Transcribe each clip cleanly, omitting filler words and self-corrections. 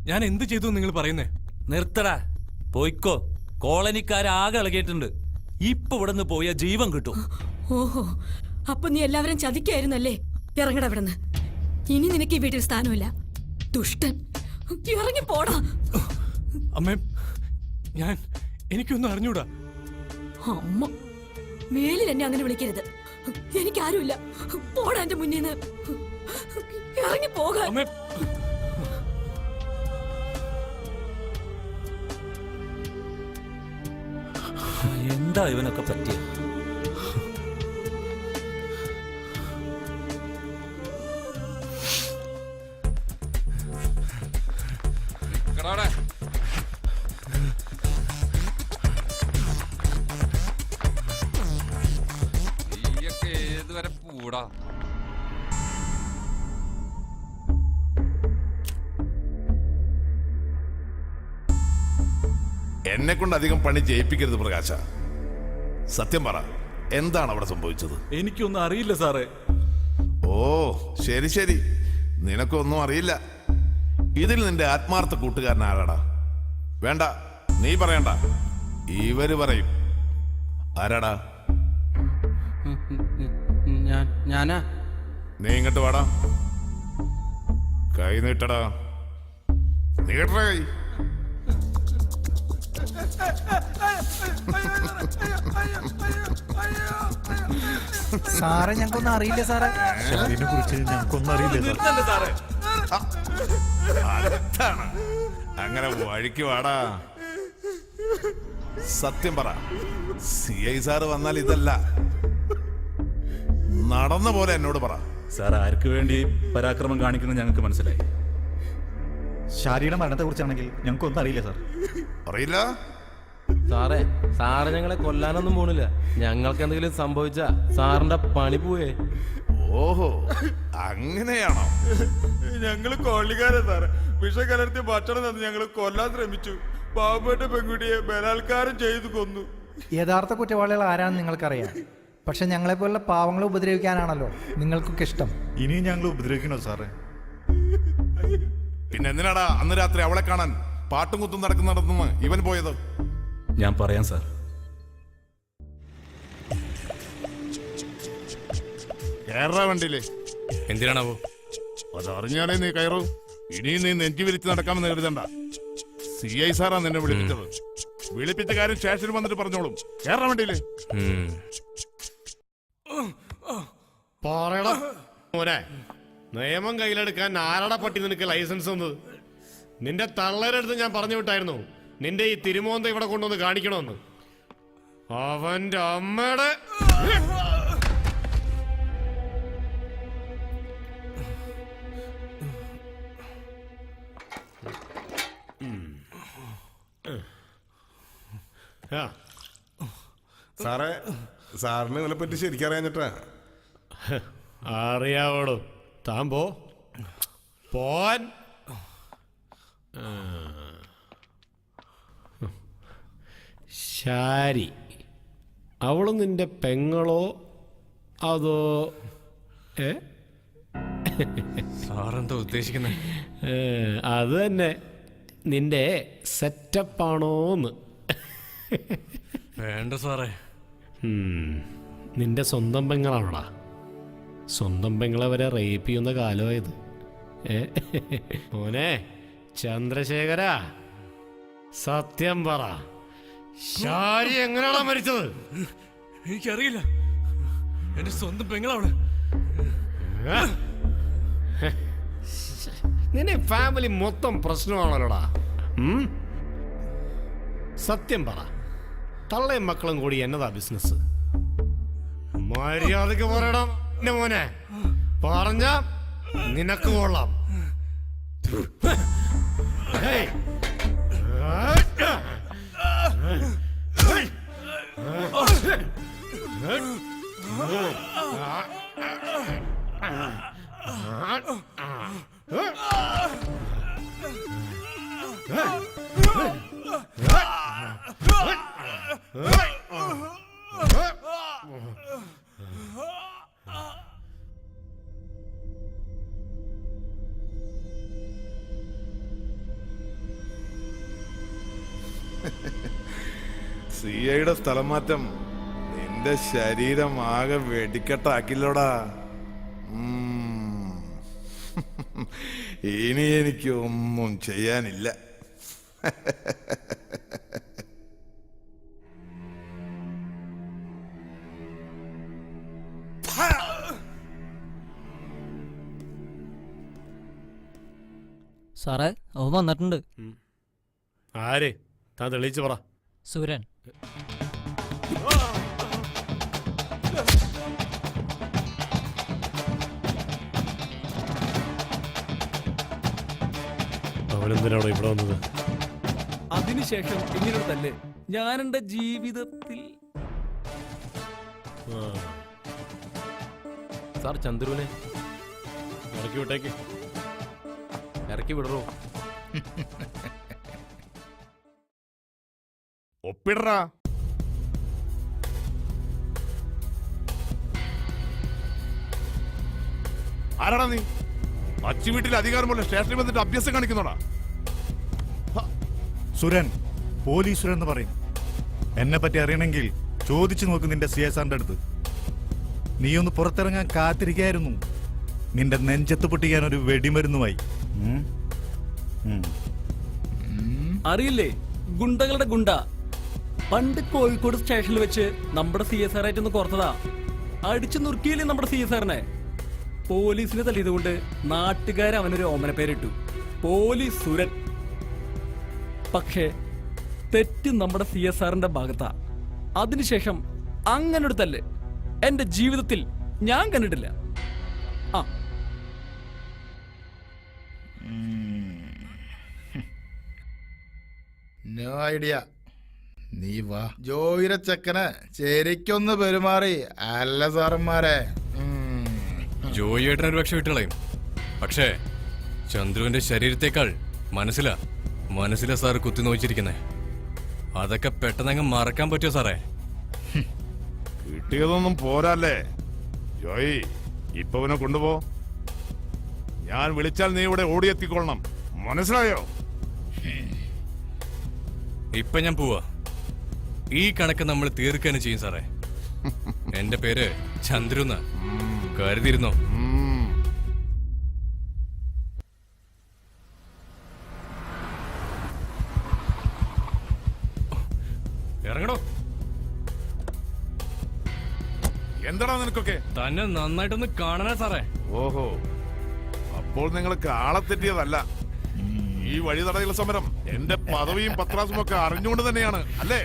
ഞാൻ എന്ത് ചെയ്തു നിങ്ങൾ പറയുന്നേ? നിർത്തടാ, പോയിക്കോ. കോളനിക്കാരാകെ ഇളകിയിട്ടുണ്ട്. ഇപ്പൊ ഇവിടെ നിന്ന് പോയ ജീവൻ കിട്ടും. ഓഹോ, അപ്പൊ നീ എല്ലാവരും ചതിക്കായിരുന്നല്ലേ? ഇറങ്ങടാ ഇവിടുന്ന്. ഇനി നിനക്ക് ഈ വീട്ടിൽ സ്ഥാനമില്ല. ദുഷ്ടൻ, ഇറങ്ങി പോടാ. അമ്മേ, എനിക്കൊന്നും അറിഞ്ഞൂടാ. അമ്മ, മേലിൽ എന്നെ അങ്ങനെ വിളിക്കരുത്. എനിക്കാരുമില്ല. പോടാ എന്റെ മുന്നിന്ന്. ഇറങ്ങി പോകാൻ. എന്താ ഇവനൊക്കെ പറ്റിയ? ഏതുവരെ പൂടാ? എന്നെ കൊണ്ട് അധികം പണി ചെയ്യിപ്പിക്കരുത് പ്രകാശ. സത്യം പറ, എന്താണ് അവിടെ സംഭവിച്ചത്? എനിക്കൊന്നും അറിയില്ല സാറേ. ഓ ശരി ശരി, നിനക്കൊന്നും അറിയില്ല. ഇതിൽ നിന്റെ ആത്മാർത്ഥ കൂട്ടുകാരൻ ആരാടാ? വേണ്ട, നീ പറയണ്ട, ഇവര് പറയും. ആരാടാ? ഞാനാ. നീ ഇങ്ങോട്ട് വാടാ. കൈ നീട്ടടാ. നീട്ട കൈ. സാറേ, ഞങ്ങൾക്കൊന്നും അറിയില്ല സാറേ. ഇതിനെ കുറിച്ച് ഞങ്ങൾക്കൊന്നും അറിയില്ല സാറേ. അങ്ങനെ വഴിക്ക് വാടാ. സത്യം പറ, CI സാറ് വന്നാൽ ഇതല്ല, നടന്ന പോലെ എന്നോട് പറ. സാർ ആർക്ക് വേണ്ടി പരാക്രമം കാണിക്കുന്നത് ഞങ്ങൾക്ക് മനസ്സിലായി. ഷാരിയുടെ മരണത്തെ കുറിച്ചാണെങ്കിൽ ഞങ്ങൾക്കൊന്നും അറിയില്ല സാർ. അറിയില്ല സാറേ, സാറ് ഞങ്ങളെ കൊല്ലാനൊന്നും പോണില്ല. ഞങ്ങൾക്ക് എന്തെങ്കിലും സംഭവിച്ചാ സാറിന്റെ പണി പോയേ. ഓഹോ, അങ്ങനെയാണോ? ഞങ്ങള് കൊള്ളിക്കാരെ സാറേ. വിഷം കലർത്തി ഭക്ഷണം തന്ന് ഞങ്ങള് കൊല്ലാൻ ശ്രമിച്ചു. പാവപ്പെട്ട പെൺകുട്ടിയെ ബലാത്കാരം ചെയ്തു കൊന്നു. യഥാർത്ഥ കുറ്റവാളികൾ ആരാണെന്ന് നിങ്ങൾക്കറിയാം. പക്ഷെ ഞങ്ങളെപ്പോലുള്ള പാവങ്ങളെ ഉപദ്രവിക്കാനാണല്ലോ നിങ്ങൾക്കൊക്കെ ഇഷ്ടം. ഇനിയും ഞങ്ങൾ ഉപദ്രവിക്കണോ സാറേ? പിന്നെ എന്തിനാടാ അന്ന് രാത്രി അവളെ കാണാൻ പാട്ടും കുത്തും നടക്കുന്നിടത്തുനിന്ന് ഇവൻ പോയത്? ഞാൻ പറയാം സാർ. കയറാ വണ്ടിയില്ലേ. എന്തിനാണാവോ? അതറിഞ്ഞാലേ നീ കയറൂ. ഇനിയും നീ നെഞ്ചി വിരിച്ച് നടക്കാമെന്ന് കരുതണ്ട. CI സാറാ നിന്നെ വിളിപ്പിച്ചത്. വിളിപ്പിച്ച കാര്യം സ്റ്റേഷനിൽ വന്നിട്ട് പറഞ്ഞോളും. കയറാ വണ്ടിയില്ലേ. മോനെ, നിയമം കയ്യിലെടുക്കാൻ ആരട പട്ടി നിനക്ക് ലൈസൻസ് തന്നത്? നിന്റെ തള്ളേരടുത്ത് ഞാൻ പറഞ്ഞു വിട്ടായിരുന്നു നിന്റെ ഈ തിരുമോന്ത ഇവിടെ കൊണ്ടുവന്ന് കാണിക്കണമെന്ന്. അവന്റെ അമ്മയുടെ സാറേ, സാറിന് ഇതിനെ പറ്റി ശരിക്കും അറിയാഞ്ഞിട്ടാ. അറിയാവോടോ? താൻ പോൻ. ശാരി, അവളും നിന്റെ പെങ്ങളോ അതോ? സാറെന്താ ഉദ്ദേശിക്കുന്നത്? അത് തന്നെ, നിന്റെ സെറ്റപ്പാണോന്ന്. വേണ്ട സാറേ. നിന്റെ സ്വന്തം പെങ്ങളാണോടാ? സ്വന്തം പെങ്ങളെ വരെ റേപ്പ് ചെയ്യുന്ന കാലമായത്. മോനെ ചന്ദ്രശേഖര, സത്യം പറ, ശാരി എങ്ങനെയാണോ മരിച്ചത്? എനിക്കറിയില്ല. എന്റെ സ്വന്തം പെങ്ങളവിടെ. നിന്നെ ഫാമിലി മൊത്തം പ്രശ്നമാണല്ലോടാ. സത്യം പറ, തള്ളയും മക്കളും കൂടി എന്നതാ ബിസിനസ്? മര്യാദക്ക് പറയണം എന്റെ മോനെ. പറഞ്ഞ നിനക്ക് കൊള്ളാം. സിഐയുടെ സ്ഥലം മാറ്റം നിന്റെ ശരീരം ആകെ വെടിക്കെട്ടാക്കില്ലോടാ. ഇനി എനിക്ക് ഒന്നും ചെയ്യാനില്ല. സാറേ അവൻ വന്നിട്ടുണ്ട്. ആരെ താൻ തെളിയിച്ചു പറ. സുരൻ. അവനെന്തിനാണോ ഇവിടെ വന്നത്? അതിനുശേഷം ഇങ്ങനൊരു തല്ല് ഞാൻ എന്റെ ജീവിതത്തിൽ. സാർ ചന്ദ്രുവിനെ ഇറക്കി വിട്ടേക്ക്. ഇറക്കി വിടറോ. ഒപ്പിടറാ. ആരാടാ നീ? അച്ചു വീട്ടിൽ അധികാരമുള്ള സ്റ്റേഷനിൽ വന്നിട്ട് അഭ്യാസം കാണിക്കുന്നോടാ? സുരൻ, പോലീസ് സുരൻ എന്ന് പറയും. എന്നെ പറ്റി അറിയണമെങ്കിൽ ചോദിച്ചു നോക്ക് നിന്റെ CSRന്റെ അടുത്ത്. നീ ഒന്ന് പുറത്തിറങ്ങാൻ കാത്തിരിക്കായിരുന്നു. നിന്റെ നെഞ്ചത്ത് പൊട്ടിക്കാൻ ഒരു വെടിമരുന്നുമായി. അറിയില്ലേ, ഗുണ്ടകളുടെ ഗുണ്ട. പണ്ട് കോഴിക്കോട് സ്റ്റേഷനിൽ വെച്ച് നമ്മുടെ CSR ആയിട്ടൊന്ന് കുറച്ചതാ. അടിച്ചു നുറുക്കിയില്ലേ നമ്മുടെ CSRനെ. പോലീസിനെ തല്ലിയതുകൊണ്ട് നാട്ടുകാർ അവനൊരു ഓമന പേരിട്ടു, പോലീസ് സുരൻ. പക്ഷേ തെറ്റ് നമ്മുടെ CSRന്റെ ഭാഗത്താ. അതിനുശേഷം അങ്ങനൊരു തല്ല് എന്റെ ജീവിതത്തിൽ ഞാൻ കണ്ടിട്ടില്ല. ആ നോ ഐഡിയ. നീ വാ. ജോയിയുടെ ചെക്കന് ശരിക്കൊന്ന് പെരുമാറി അല്ല സാറന്മാരെ. ജോയിയേട്ടനൊരു പക്ഷെ വിട്ടുകളയും. പക്ഷേ ചന്ദ്രുവിന്റെ ശരീരത്തേക്കാൾ മനസ്സിലാ സാറ് കുത്തി നോച്ചിരിക്കുന്നേ. അതൊക്കെ പെട്ടെന്നങ്ങ് മറക്കാൻ പറ്റുമോ സാറേ? കിട്ടിയതൊന്നും പോരല്ലേ ജോയി. ഇപ്പൊ അവനെ കൊണ്ടുപോ. ഞാൻ വിളിച്ചാൽ നീ ഇവിടെ ഓടിയെത്തിക്കൊള്ളണം, മനസ്സിലായോ? ഇപ്പൊ ഞാൻ പോവാ. ഈ കണക്ക് നമ്മൾ തീർക്കാനും ചെയ്യും സാറേ. എന്റെ പേര് ചന്ദ്രുന്ന കരുതിയിരുന്നോ? ഇറങ്ങടോ. എന്താടാ നിനക്കൊക്കെ? തന്നെ നന്നായിട്ടൊന്ന് കാണണേ സാറേ. ഓഹോ, അപ്പോൾ നിങ്ങൾക്ക് ആളെ തെറ്റിയതല്ല. ഈ വഴി തടയൽ സമരം എന്റെ പദവിയും പത്രാസും ഒക്കെ അറിഞ്ഞുകൊണ്ട് തന്നെയാണ് അല്ലേ?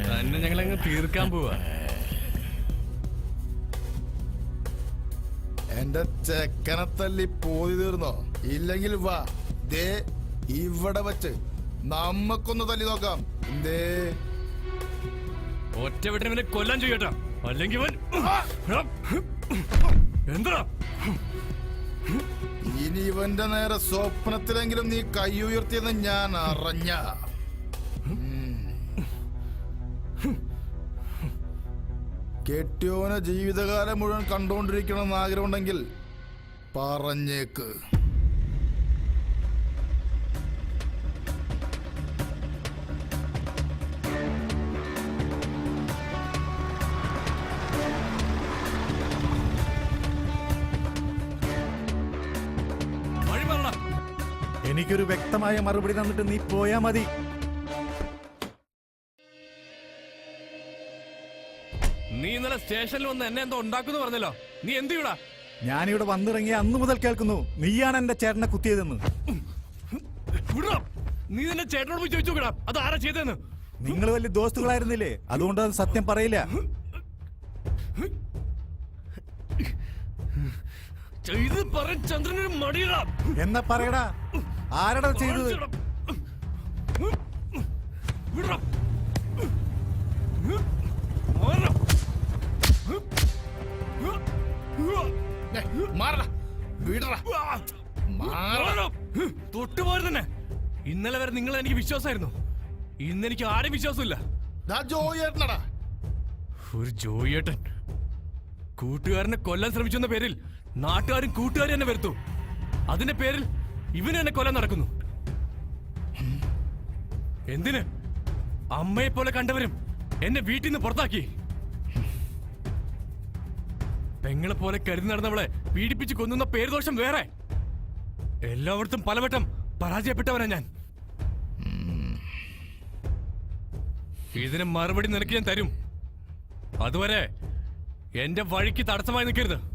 തന്നെ ഞങ്ങളങ്ങ് തീർക്കാൻ പോവാ. എന്റെ ചെക്കനെ തല്ലി പോയി തീർന്നോ? ഇല്ലെങ്കിൽ വാ, ദേ ഇവിടെ വച്ച് നമ്മക്കൊന്ന് തല്ലി നോക്കാം. എന്തേ? ഒറ്റ വെട്ടിനെ കൊല്ലാൻ ചെയ്യട്ടാ, അല്ലെങ്കിൽ എന്താ? ഇനി ഇവന്റെ നേരെ സ്വപ്നത്തിലെങ്കിലും നീ കൈ ഉയർത്തിയെന്ന് ഞാൻ അറിഞ്ഞ. കെട്ടിയോനെ ജീവിതകാലം മുഴുവൻ കണ്ടുകൊണ്ടിരിക്കണമെന്ന് ആഗ്രഹമുണ്ടെങ്കിൽ പറഞ്ഞേക്ക്. എനിക്കൊരു വ്യക്തമായ മറുപടി തന്നിട്ട് നീ പോയാ മതി. നീ ഇന്നലെ സ്റ്റേഷനിൽ വന്ന് എന്നെ എന്തോ ഉണ്ടാക്കുന്നു പറഞ്ഞല്ലോ. നീ എന്ത് ചെയ്യടാ? ഞാനിവിടെ വന്നിറങ്ങിയ അന്നു മുതൽ കേൾക്കുന്നു നീയാണ് എന്റെ ചേട്ടനെ കുത്തിയതെന്ന്. നീ നിന്റെ ചേട്ടനോട് പോയി ചോദിച്ചു നോക്കടാ, അത് ആരാ ചെയ്തെന്ന്. നിങ്ങൾ വലിയ ദോസ്തുകളായിരുന്നില്ലേ, അതുകൊണ്ട് അത് സത്യം പറയില്ല. ചെയ്ത് പറ ചന്ദ്രനൊരു മടിയടാ. എന്നാ പറയടാ, ആരടാ ചെയ്തത്? തൊട്ടുപോലെ തന്നെ. ഇന്നലെ വരെ നിങ്ങൾ എനിക്ക് വിശ്വാസമായിരുന്നു, ഇന്നെനിക്ക് ആരും വിശ്വാസമില്ല. ഒരു ജോയിയേട്ടൻ കൂട്ടുകാരനെ കൊല്ലാൻ ശ്രമിച്ചെന്ന പേരിൽ നാട്ടുകാരും കൂട്ടുകാരും എന്നെ വരുത്തു. അതിന്റെ പേരിൽ ഇവന് എന്നെ കൊല്ലാൻ നടക്കുന്നു. എന്തിന്? അമ്മയെ പോലെ കണ്ടവരും എന്നെ വീട്ടിൽ നിന്ന് പുറത്താക്കി. പെങ്ങളെ പോലെ കരുതി നടന്നവളെ പീഡിപ്പിച്ച് കൊന്നുന്ന പേരുദോഷം വേറെ. എല്ലായിടത്തും പലവട്ടം പരാജയപ്പെട്ടവനാ ഞാൻ. ഇതിന് മറുപടി നിനക്ക് ഞാൻ തരും. അതുവരെ എന്റെ വഴിക്ക് തടസ്സമായി നിൽക്കരുത്.